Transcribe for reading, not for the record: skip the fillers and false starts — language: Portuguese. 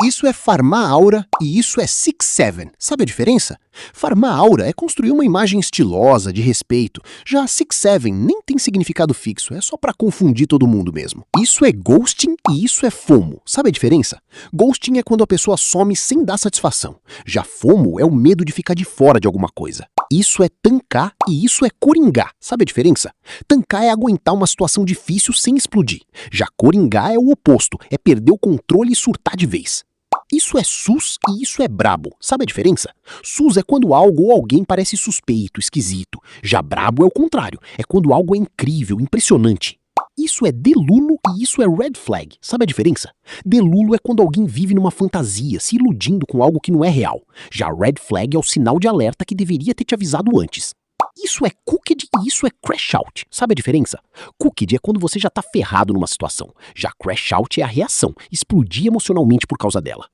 Isso é farmar aura e isso é 6-7. Sabe a diferença? Farmar aura é construir uma imagem estilosa, de respeito. Já 6-7 nem tem significado fixo, é só pra confundir todo mundo mesmo. Isso é ghosting e isso é FOMO. Sabe a diferença? Ghosting é quando a pessoa some sem dar satisfação. Já FOMO é o medo de ficar de fora de alguma coisa. Isso é tancar e isso é coringar. Sabe a diferença? Tancar é aguentar uma situação difícil sem explodir. Já coringar é o oposto, é perder o controle e surtar de vez. Isso é sus e isso é brabo. Sabe a diferença? Sus é quando algo ou alguém parece suspeito, esquisito. Já brabo é o contrário, é quando algo é incrível, impressionante. Isso é delulo e isso é red flag. Sabe a diferença? Delulo é quando alguém vive numa fantasia, se iludindo com algo que não é real. Já red flag é o sinal de alerta que deveria ter te avisado antes. Isso é cooked e isso é crash out. Sabe a diferença? Cooked é quando você já tá ferrado numa situação. Já crash out é a reação, explodir emocionalmente por causa dela.